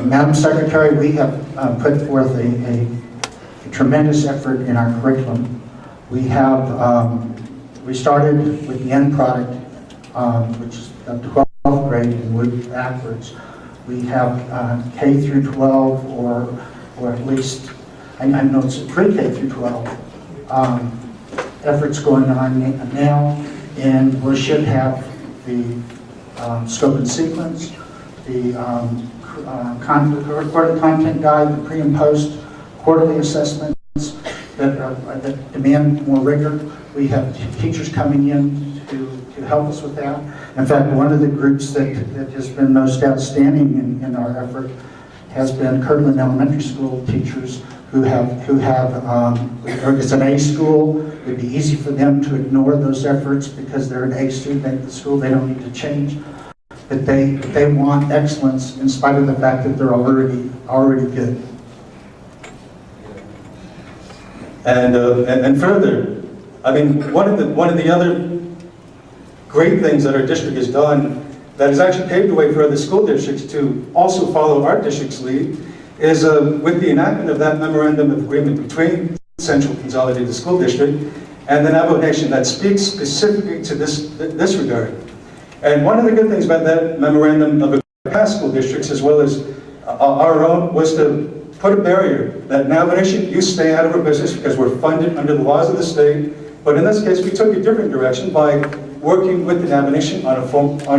Madam Secretary, we have put forth a tremendous effort in our curriculum. We started with the end product, which is the 12th grade, and moved backwards. We have K through 12, or at least, I know it's pre-K through 12 efforts going on now, and we should have the scope and sequence, the recorded content guide, the pre and post quarterly assessments that demand more rigor. We have teachers coming in to help us with that. In fact, one of the groups that has been most outstanding in our effort has been Kirtland Elementary School teachers who have it's an A school. It'd be easy for them to ignore those efforts because they're an A student at the school. They don't need to change. But they want excellence in spite of the fact that they're already good. And further, I mean, one of the other great things that our district has done that has actually paved the way for other school districts to also follow our district's lead is with the enactment of that memorandum of agreement between Central Consolidated School District and the Navajo Nation that speaks specifically to this regard. And one of the good things about that memorandum of past school districts, as well as our own, was to put a barrier that Navajo Nation, you stay out of our business because we're funded under the laws of the state. But in this case, we took a different direction by working with the Navajo Nation on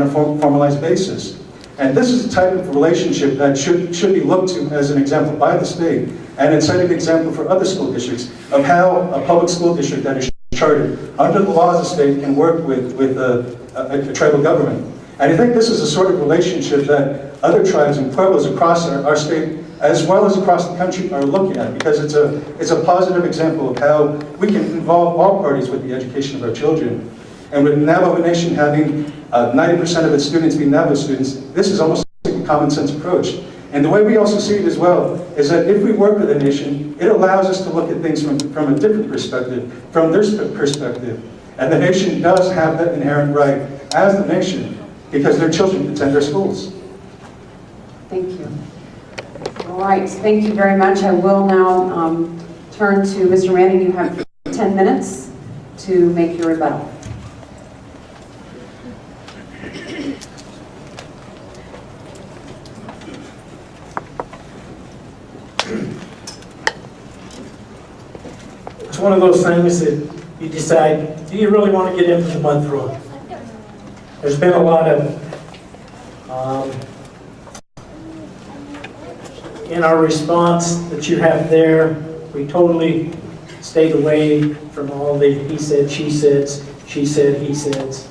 a formalized basis. And this is the type of relationship that should be looked to as an example by the state, and it's set an example for other school districts of how a public school district that is chartered under the laws of the state can work with a tribal government. And I think this is a sort of relationship that other tribes and pueblos across our state, as well as across the country, are looking at, because it's a positive example of how we can involve all parties with the education of our children. And with Navajo Nation having 90% of its students being Navajo students, this is almost like a common sense approach. And the way we also see it as well is that if we work with a nation, it allows us to look at things from a different perspective, from their perspective. And the nation does have that inherent right as the nation because their children attend their schools. Thank you. All right, thank you very much. I will now turn to Mr. Manning. You have 10 minutes to make your rebuttal. It's one of those things that you decide, do you really want to get into the mud throw? There's been a lot of, in our response that you have there, we totally stayed away from all the he said, she says, she said, he says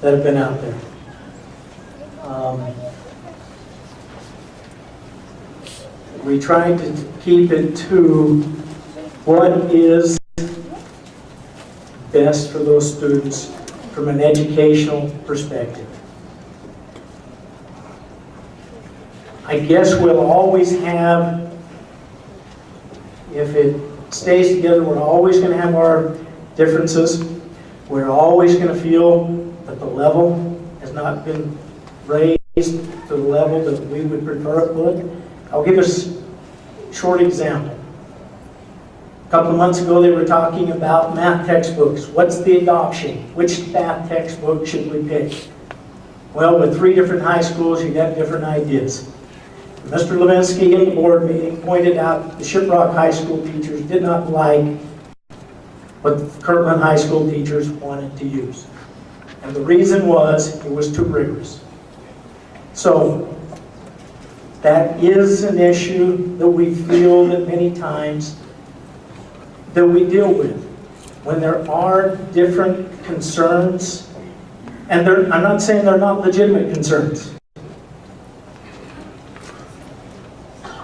that have been out there. We tried to keep it to what is best for those students from an educational perspective. I guess we'll always have, if it stays together, we're always going to have our differences. We're always going to feel that the level has not been raised to the level that we would prefer it would. I'll give us a short example. A couple of months ago, they were talking about math textbooks. What's the adoption? Which math textbook should we pick? Well, with 3 different high schools, you got different ideas. Mr. Levinsky in the board meeting pointed out the Shiprock High School teachers did not like what the Kirtland High School teachers wanted to use. And the reason was it was too rigorous. So that is an issue that we feel that many times that we deal with. When there are different concerns, and I'm not saying they're not legitimate concerns,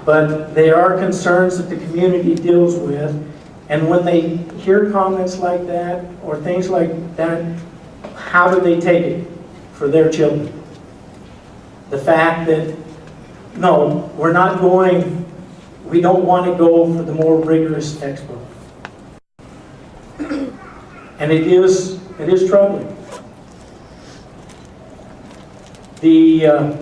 but they are concerns that the community deals with, and when they hear comments like that, or things like that, how do they take it for their children? The fact that, no, we don't want to go for the more rigorous textbook. And it is troubling. And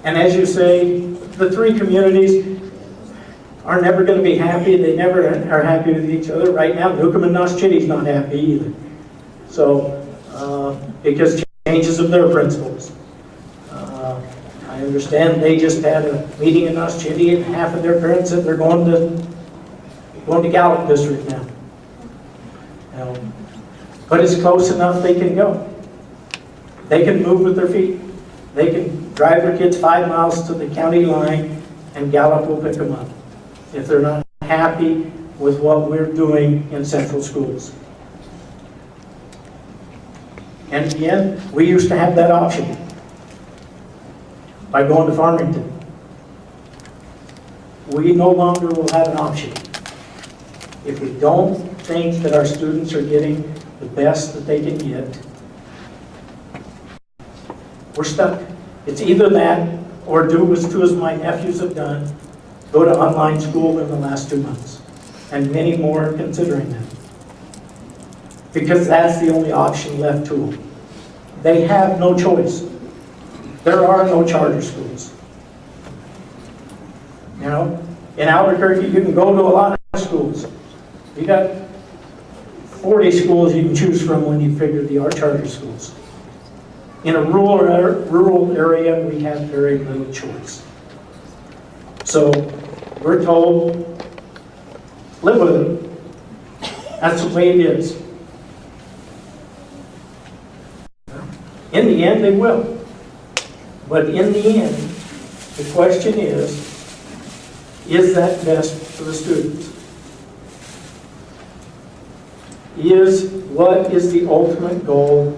as you say, the three communities are never going to be happy. They never are happy with each other. Right now, Newcomb and Noss Chitty's not happy either. So, because changes of their principles. I understand they just had a meeting in Noss Chitty, and half of their parents said they're going to Gallup District now. But it's close enough they can go. They can move with their feet. They can drive their kids 5 miles to the county line, and Gallup will pick them up if they're not happy with what we're doing in central schools. And again, we used to have that option by going to Farmington. We no longer will have an option. If we don't think that our students are getting the best that they can get, we're stuck. It's either that or do as two of my nephews have done, go to online school in the last 2 months. And many more are considering that. Because that's the only option left to them. They have no choice. There are no charter schools. In Albuquerque, you can go to a lot of schools. You got 40 schools you can choose from when you figure the charter schools. In a rural area, we have very little choice. So we're told, live with it. That's the way it is. In the end, they will. But in the end, the question is that best for the students? What is the ultimate goal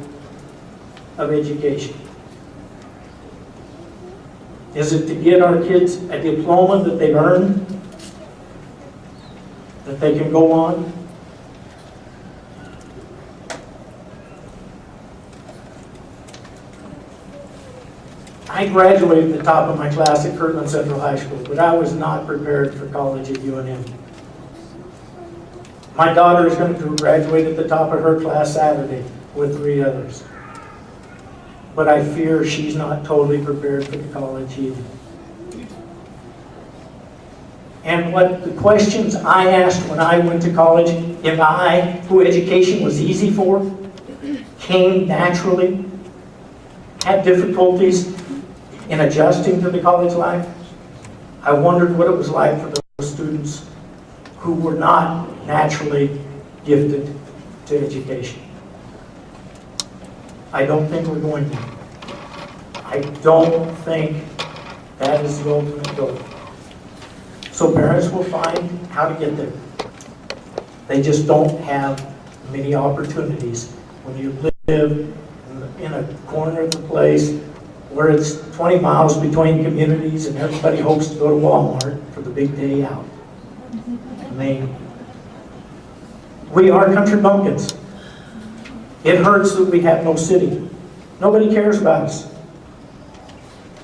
of education? Is it to get our kids a diploma that they've earned, that they can go on? I graduated at the top of my class at Kirtland Central High School, but I was not prepared for college at UNM. My daughter is going to graduate at the top of her class Saturday with 3 others. But I fear she's not totally prepared for the college either. And what the questions I asked when I went to college, who education was easy for, came naturally, had difficulties in adjusting to the college life, I wondered what it was like for those students who were not naturally gifted to education. I don't think we're going to. I don't think that is the ultimate goal. So parents will find how to get there. They just don't have many opportunities when you live in a corner of the place where it's 20 miles between communities and everybody hopes to go to Walmart for the big day out. I mean, we are country bumpkins. It hurts that we have no city. Nobody cares about us.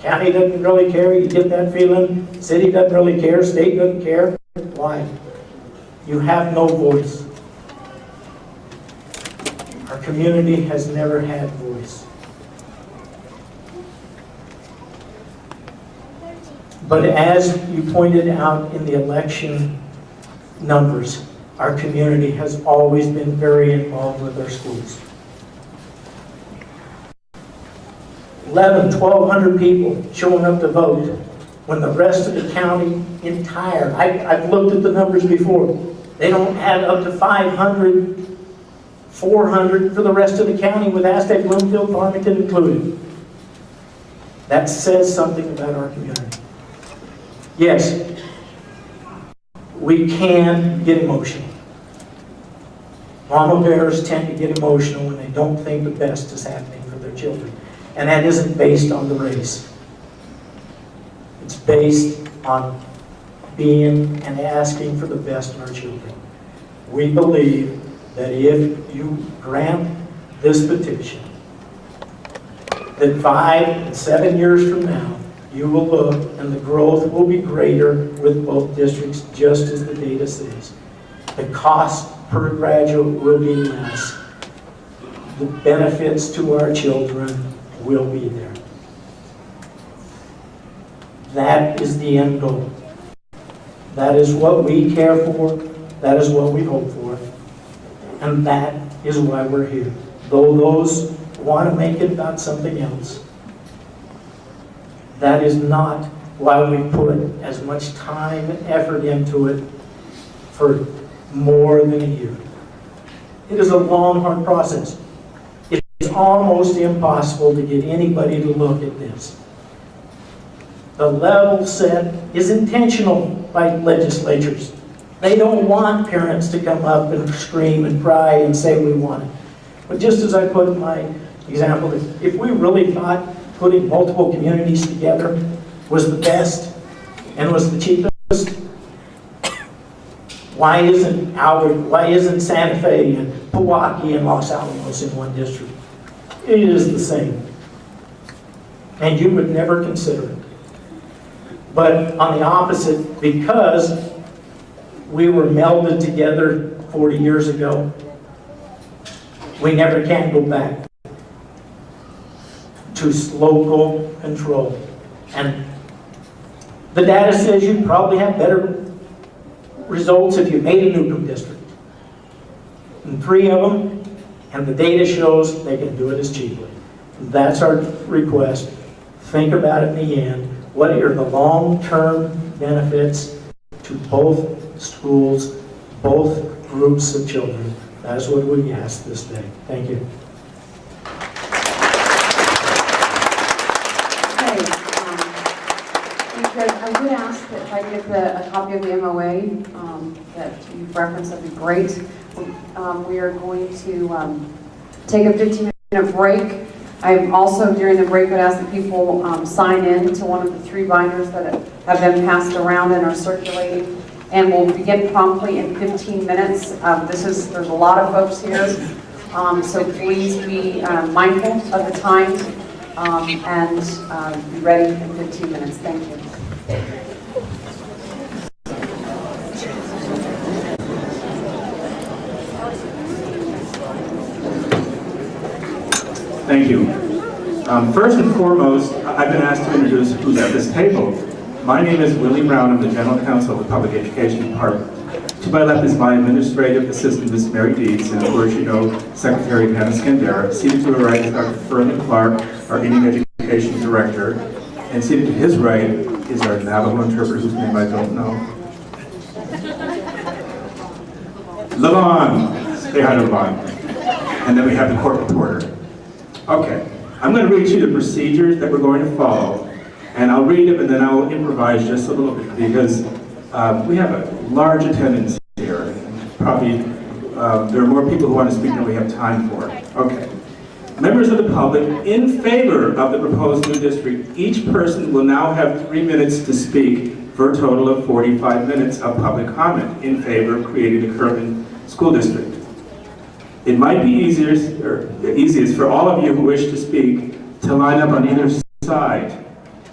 County doesn't really care, you get that feeling. City doesn't really care, state doesn't care. Why? You have no voice. Our community has never had voice. But as you pointed out in the election numbers, our community has always been very involved with our schools. 1,200 people showing up to vote when the rest of the county entire, I've looked at the numbers before, they don't add up to 500, 400 for the rest of the county with Aztec, Bloomfield, Farmington included. That says something about our community. Yes, we can get emotional. Mama bears tend to get emotional when they don't think the best is happening for their children. And that isn't based on the race. It's based on being and asking for the best in our children. We believe that if you grant this petition, that 5 and 7 years from now, you will look and the growth will be greater with both districts, just as the data says. The cost per graduate will be less. the benefits to our children will be there. That is the end goal. That is what we care for. That is what we hope for. And that is why we're here. Though those want to make it about something else, that is not why we put as much time and effort into it for more than a year. It is a long, hard process. It's almost impossible to get anybody to look at this. The level set is intentional by legislatures. They don't want parents to come up and scream and cry and say we want it. But just as I put in my example, if we really thought putting multiple communities together was the best and was the cheapest, why isn't Santa Fe and Pewaukee and Los Alamos in one district? It is the same. And you would never consider it. But on the opposite, because we were melded together 40 years ago, we never can go back to local control. And the data says you'd probably have better results if you made a Newcomb district. And 3 of them, and the data shows they can do it as cheaply. That's our request. Think about it in the end. What are the long-term benefits to both schools, both groups of children? That is what we ask this day. Thank you. Okay, because I would ask that if I get a copy of the MOA that you referenced, that'd be great. We are going to take a 15-minute break. I'm also, during the break, would ask that people sign in to one of the 3 binders that have been passed around and are circulating. And we'll begin promptly in 15 minutes. There's a lot of folks here, so please be mindful of the time and be ready in 15 minutes. Thank you. Thank you. First and foremost, I've been asked to introduce who's at this table. My name is Willie Brown. I'm the General Counsel of the Public Education Department. To my left is my Administrative Assistant, Ms. Mary Deeds, and of course you know Secretary Hannah Skandera. Seated to her right is Dr. Furman Clark, our Indian Education Director, and seated to his right is our Navajo interpreter, whose name I don't know. Levon! Say hi to Levon. And then we have the court reporter. Okay, I'm going to read you the procedures that we're going to follow, and I'll read them and then I'll improvise just a little bit because we have a large attendance here. Probably there are more people who want to speak than we have time for. Okay. Members of the public, in favor of the proposed new district, each person will now have 3 minutes to speak for a total of 45 minutes of public comment in favor of creating the Kirtland School District. It might be easiest for all of you who wish to speak to line up on either side.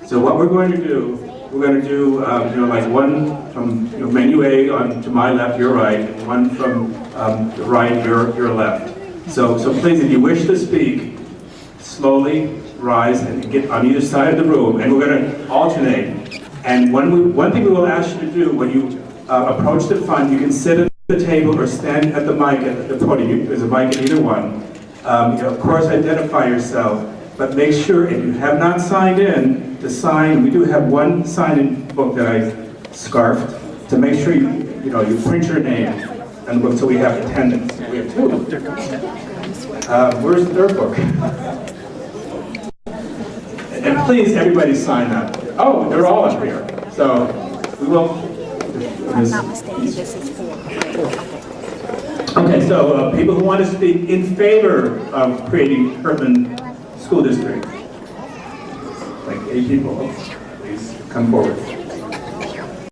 So what we're going to do, like one from menu A to my left, your right, and one from the right, your left. So please, if you wish to speak, slowly rise and get on either side of the room, and we're going to alternate. And one thing we will ask you to do when you approach the front, you can sit at the table or stand at the mic at the podium. There's a mic at either one. Of course, identify yourself, but make sure if you have not signed in to sign. We do have one sign-in book that I scarfed to make sure you print your name and book so we have attendance. We have 2. Where's the 3rd book? And please, everybody sign up. Oh, they're all up here. So we will. I'm not mistaken, this is 4. Okay, so people who want to speak in favor of creating Kirtland School District, like 8 people, please come forward.